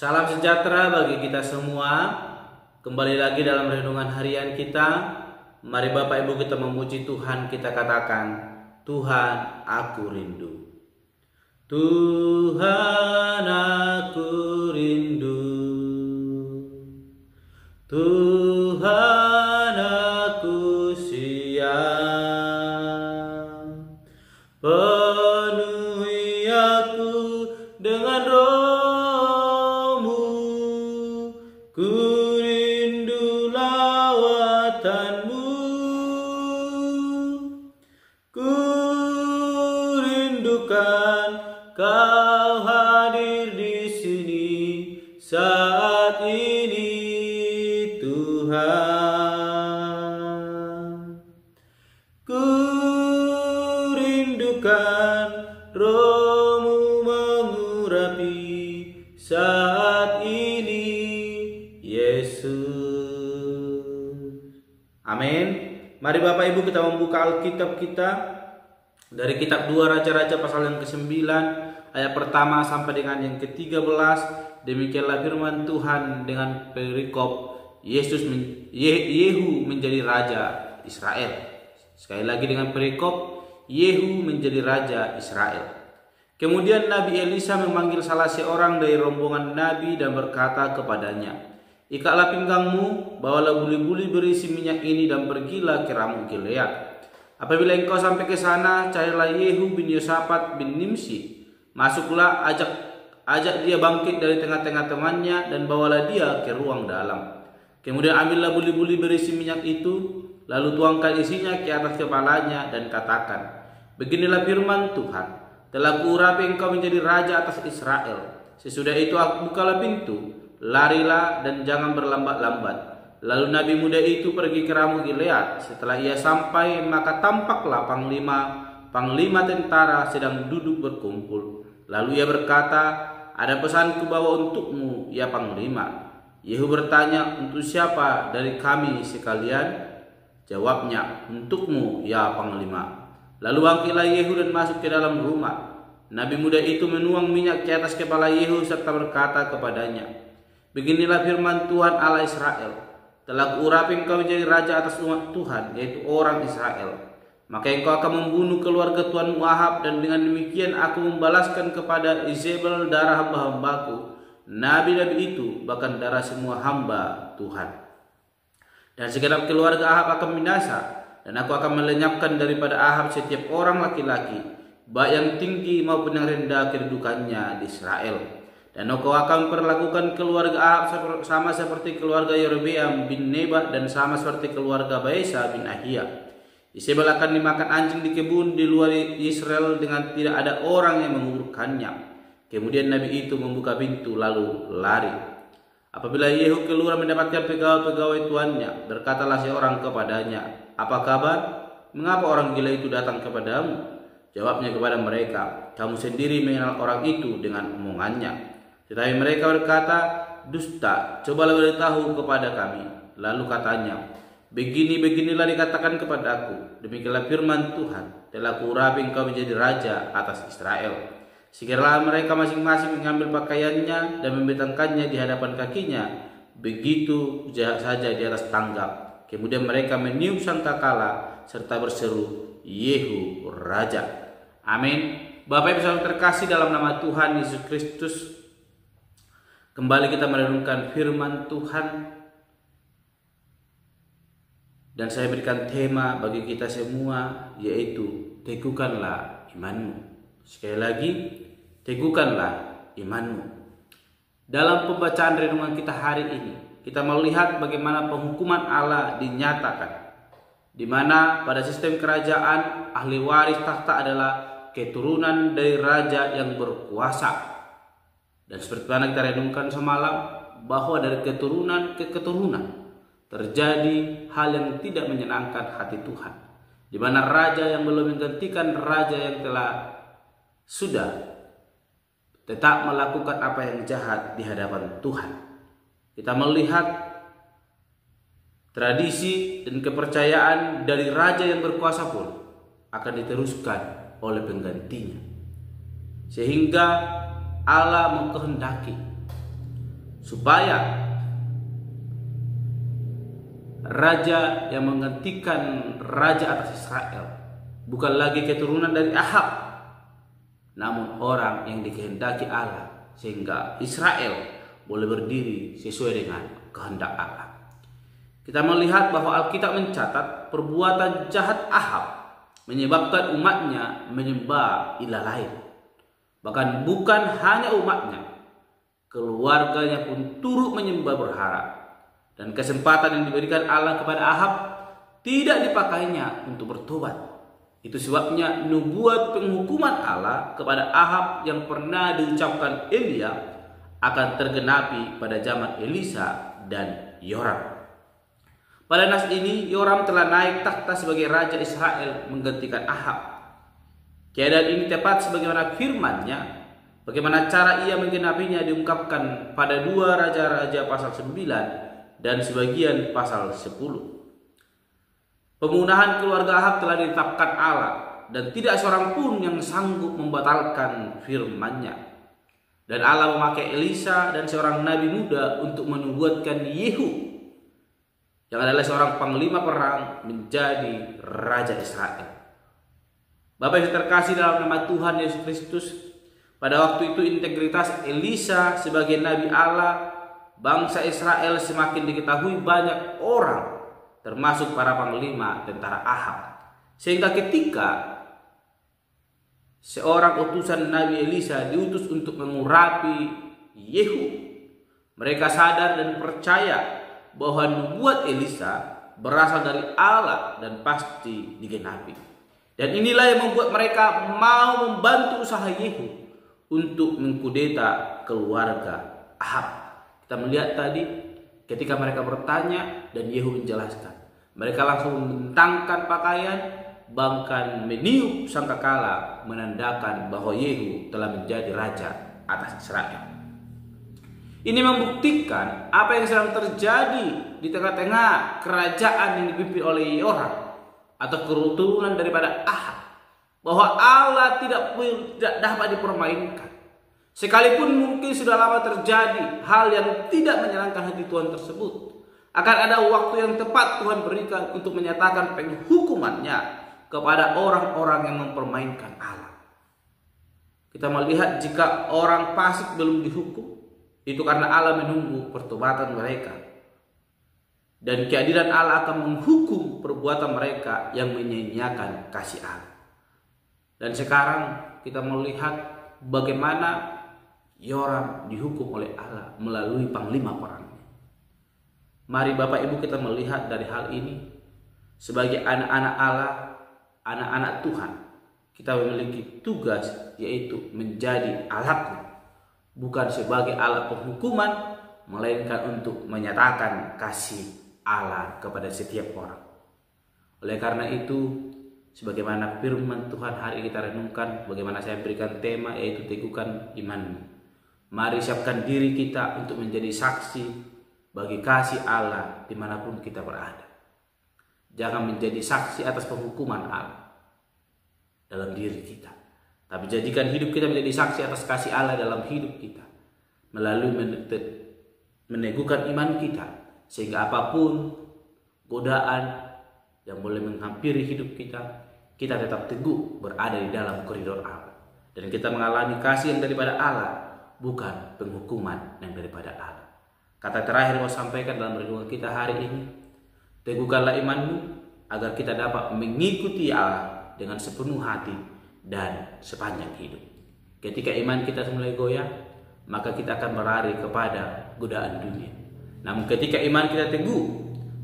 Salam sejahtera bagi kita semua. Kembali lagi dalam renungan harian kita. Mari Bapak Ibu kita memuji Tuhan, kita katakan, Tuhan aku rindu. Tuhan aku rindu. Tuhan aku siap. Penuhi aku dengan roh-Mu. Ku rindu lawatan-Mu. Ku rindukan Kau hadir di sini saat ini, Tuhan. Ku rindukan Roh-Mu mengurapi saat ini, Yesus. Amin. Mari Bapak Ibu kita membuka Alkitab kita dari kitab 2 Raja-Raja pasal yang ke-9 ayat pertama sampai dengan yang ke-13. Demikianlah firman Tuhan dengan perikop Yehu menjadi raja Israel. Sekali lagi dengan perikop Yehu menjadi raja Israel. Kemudian Nabi Elisa memanggil salah seorang dari rombongan Nabi dan berkata kepadanya, "Ikatlah pinggangmu, bawalah buli-buli berisi minyak ini dan pergilah ke Ramut Gilead. Apabila engkau sampai ke sana, carilah Yehu bin Yosafat bin Nimsi. Masuklah, ajak dia bangkit dari tengah-tengah temannya dan bawalah dia ke ruang dalam. Kemudian ambillah buli-buli berisi minyak itu, lalu tuangkan isinya ke atas kepalanya dan katakan, beginilah firman Tuhan, telah kuurapi engkau menjadi raja atas Israel. Sesudah itu bukalah pintu, larilah dan jangan berlambat-lambat." Lalu Nabi muda itu pergi ke Ramut Gilead. Setelah ia sampai, maka tampaklah panglima tentara sedang duduk berkumpul. Lalu ia berkata, "Ada pesan kubawa untukmu, ya panglima." Yehu bertanya, "Untuk siapa dari kami sekalian?" Jawabnya, "Untukmu, ya panglima." Lalu bangkitlah Yehu dan masuk ke dalam rumah. Nabi muda itu menuang minyak ke atas kepala Yehu serta berkata kepadanya, "Beginilah firman Tuhan Allah Israel, telah kuurapi engkau menjadi raja atas umat Tuhan, yaitu orang Israel. Maka engkau akan membunuh keluarga tuanmu Ahab, dan dengan demikian aku membalaskan kepada Izebel darah hamba-hambaku, nabi-nabi itu, bahkan darah semua hamba Tuhan. Dan segenap keluarga Ahab akan binasa, dan aku akan melenyapkan daripada Ahab setiap orang laki-laki, baik yang tinggi maupun yang rendah kedudukannya di Israel. Dan engkau akan perlakukan keluarga Ahab sama seperti keluarga Yerobeam bin Nebat dan sama seperti keluarga Baesa bin Ahia. Isabel akan dimakan anjing di kebun di luar Israel dengan tidak ada orang yang mengurukkannya." Kemudian Nabi itu membuka pintu lalu lari. Apabila Yehu keluar mendapatkan pegawai-pegawai tuannya, berkatalah seorang kepadanya, "Apa kabar? Mengapa orang gila itu datang kepadamu?" Jawabnya kepada mereka, "Kamu sendiri mengenal orang itu dengan omongannya." Tetapi mereka berkata, "Dusta, cobalah beritahu kepada kami." Lalu katanya, Beginilah dikatakan kepadaku, demikianlah firman Tuhan, telah kuurapi engkau menjadi raja atas Israel." Segeralah mereka masing-masing mengambil pakaiannya dan membentangkannya di hadapan kakinya, begitu saja di atas tangga. Kemudian mereka meniup sangkakala serta berseru, "Yehu raja." Amin. Bapak Ibu saudara terkasih dalam nama Tuhan Yesus Kristus, kembali kita merenungkan firman Tuhan. Dan saya berikan tema bagi kita semua, yaitu teguhkanlah imanmu. Sekali lagi, teguhkanlah imanmu. Dalam pembacaan renungan kita hari ini, kita melihat bagaimana penghukuman Allah dinyatakan, di mana pada sistem kerajaan ahli waris tahta adalah keturunan dari raja yang berkuasa. Dan seperti mana kita renungkan semalam, bahwa dari keturunan ke keturunan terjadi hal yang tidak menyenangkan hati Tuhan, di mana raja yang belum menggantikan raja yang sudah tetap melakukan apa yang jahat di hadapan Tuhan. Kita melihat tradisi dan kepercayaan dari raja yang berkuasa pun akan diteruskan oleh penggantinya, sehingga Allah mengkehendaki supaya raja yang menggantikan raja atas Israel bukan lagi keturunan dari Ahab, namun orang yang dikehendaki Allah, sehingga Israel boleh berdiri sesuai dengan kehendak Allah. Kita melihat bahwa Alkitab mencatat perbuatan jahat Ahab menyebabkan umatnya menyembah ilah lain. Bahkan bukan hanya umatnya, keluarganya pun turut menyembah berhala. Dan kesempatan yang diberikan Allah kepada Ahab tidak dipakainya untuk bertobat. Itu sebabnya nubuat penghukuman Allah kepada Ahab yang pernah diucapkan Elia akan tergenapi pada zaman Elisa dan Yoram. Pada nas ini, Yoram telah naik takhta sebagai raja Israel menggantikan Ahab. Keadaan ini tepat sebagaimana firman-Nya. Bagaimana cara ia menggenapinya diungkapkan pada 2 Raja-Raja pasal 9 dan sebagian pasal 10. Pemunahan keluarga Ahab telah ditetapkan Allah, dan tidak seorang pun yang sanggup membatalkan firman-Nya. Dan Allah memakai Elisa dan seorang nabi muda untuk menubuatkan Yehu, yang adalah seorang panglima perang, menjadi raja Israel. Bapak yang terkasih dalam nama Tuhan Yesus Kristus, pada waktu itu integritas Elisa sebagai nabi Allah, bangsa Israel semakin diketahui banyak orang, termasuk para panglima tentara Ahab. Sehingga ketika seorang utusan Nabi Elisa diutus untuk mengurapi Yehu, mereka sadar dan percaya bahwa nubuat Elisa berasal dari Allah dan pasti digenapi. Dan inilah yang membuat mereka mau membantu usaha Yehu untuk mengkudeta keluarga Ahab. Kita melihat tadi ketika mereka bertanya dan Yehu menjelaskan, mereka langsung membentangkan pakaian, bahkan meniup sangkakala menandakan bahwa Yehu telah menjadi raja atas Israel. Ini membuktikan apa yang sedang terjadi di tengah-tengah kerajaan yang dipimpin oleh Yoram atau keturunan daripada Ahab, bahwa Allah tidak dapat dipermainkan. Sekalipun mungkin sudah lama terjadi hal yang tidak menyenangkan hati Tuhan tersebut, akan ada waktu yang tepat Tuhan berikan untuk menyatakan penghukuman-Nya kepada orang-orang yang mempermainkan Allah. Kita melihat jika orang fasik belum dihukum, itu karena Allah menunggu pertobatan mereka. Dan keadilan Allah akan menghukum perbuatan mereka yang menyia-nyiakan kasih Allah. Dan sekarang kita melihat bagaimana Yoram dihukum oleh Allah melalui panglima perangnya. Mari Bapak Ibu kita melihat dari hal ini, sebagai anak-anak Allah, anak-anak Tuhan, kita memiliki tugas yaitu menjadi alatnya, bukan sebagai alat penghukuman, melainkan untuk menyatakan kasih Allah kepada setiap orang. Oleh karena itu, sebagaimana firman Tuhan hari kita renungkan, bagaimana saya berikan tema yaitu teguhkan imanmu. Mari siapkan diri kita untuk menjadi saksi bagi kasih Allah dimanapun kita berada. Jangan menjadi saksi atas penghukuman Allah dalam diri kita, tapi jadikan hidup kita menjadi saksi atas kasih Allah dalam hidup kita, melalui meneguhkan iman kita, sehingga apapun godaan yang boleh menghampiri hidup kita, kita tetap teguh berada di dalam koridor Allah. Dan kita mengalami kasih yang daripada Allah, bukan penghukuman yang daripada Allah. Kata terakhir mau sampaikan dalam renungan kita hari ini, teguhkanlah imanmu agar kita dapat mengikuti Allah dengan sepenuh hati dan sepanjang hidup. Ketika iman kita mulai goyah, maka kita akan berlari kepada godaan dunia. Namun ketika iman kita teguh,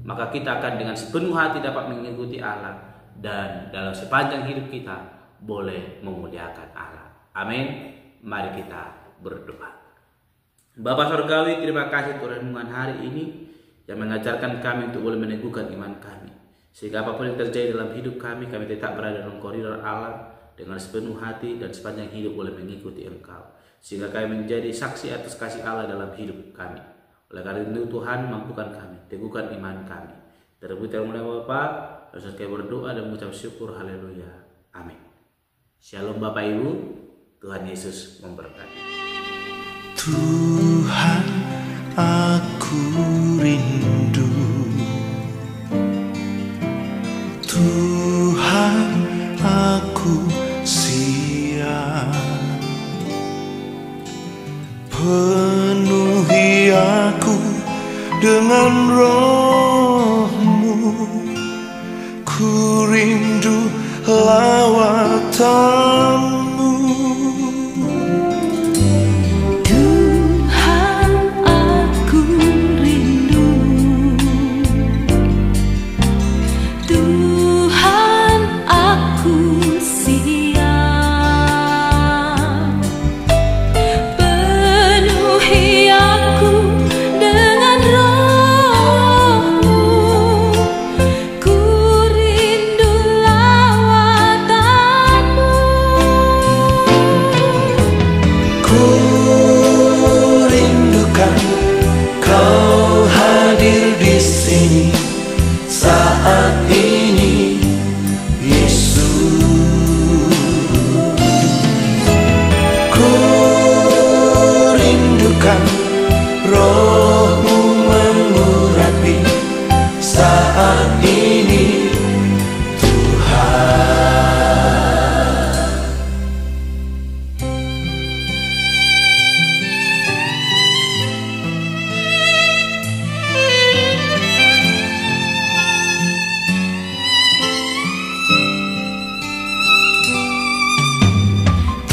maka kita akan dengan sepenuh hati dapat mengikuti Allah, dan dalam sepanjang hidup kita boleh memuliakan Allah. Amin. Mari kita berdoa. Bapa Surgawi, terima kasih untuk renungan hari ini yang mengajarkan kami untuk boleh meneguhkan iman kami, sehingga apapun yang terjadi dalam hidup kami tetap berada dalam koridor Allah dengan sepenuh hati dan sepanjang hidup boleh mengikuti Engkau, sehingga kami menjadi saksi atas kasih Allah dalam hidup kami. Oleh karena itu Tuhan, mampukan kami, teguhkan iman kami. Terlebih dahulu Bapa, terus kami berdoa dan mengucap syukur. Haleluya. Amin. Shalom Bapak Ibu, Tuhan Yesus memberkati. Tuhan aku rindu. Tuhan, aku siap. Penuhi aku dengan Roh-Mu. Ku rindu lawatan-Mu. Tuhan, aku rindu. Tuhan, aku siap. Penuhi aku dengan Roh-Mu. Ku rindu lawatan-Mu. Ku rindukan Kau hadir di sini saat ini, Yesus. Ku rindukan Roh-Mu mengurapi saat ini, Tuhan.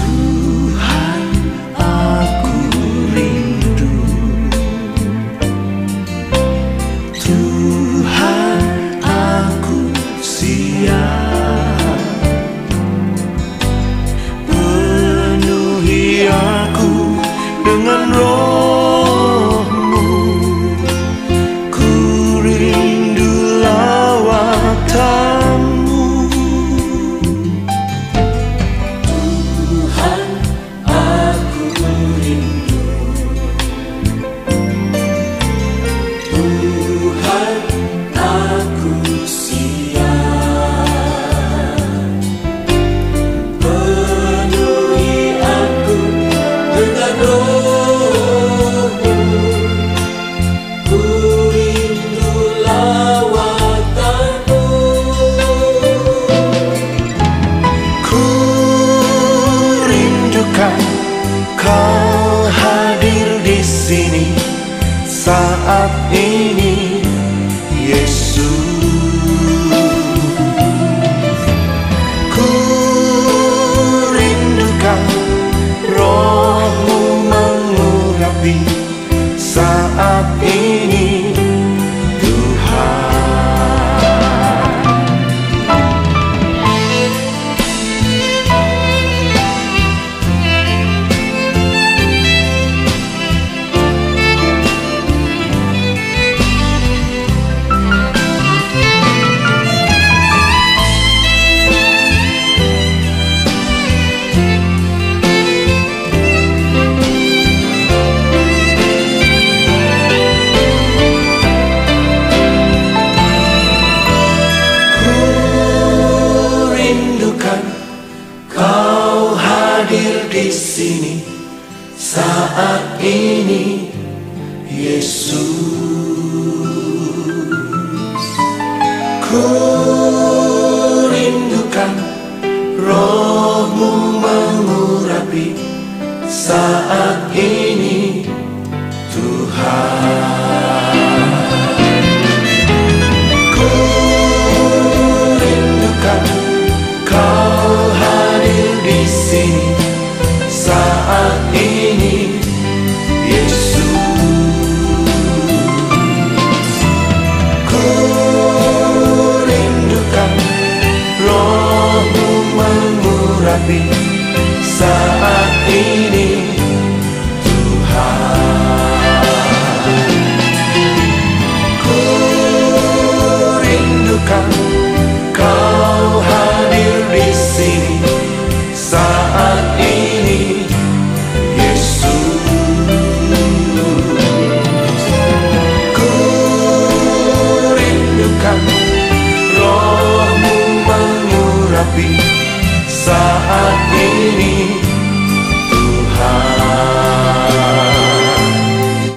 Tuhan, aku rindu. Tuhan, aku siap. Penuhi aku dengan Roh-Mu. Ku rindu lawatan-Mu. Tuhan, aku rindu. Tuhan, aku siap. Penuhi aku dengan Roh-Mu. Ku rindu lawatan-Mu. Ku rindukan Kau hadir di sini saat ini, Yesus. Ku rindukan Roh-Mu mengurapi saat ini, Tuhan. Ku rindukan Kau hadir di sini saat ini, Yesus. Ku rindukan Roh-Mu mengurapi saat ini, Tuhan. Ku rindukan Kau hadir di sini saat ini, Yesus. Ku rindukan Roh-Mu mengurapi saat ini, Tuhan. Ku rindukan Kau hadir di sini saat ini, Yesus. Ku rindukan Roh-Mu mengurapi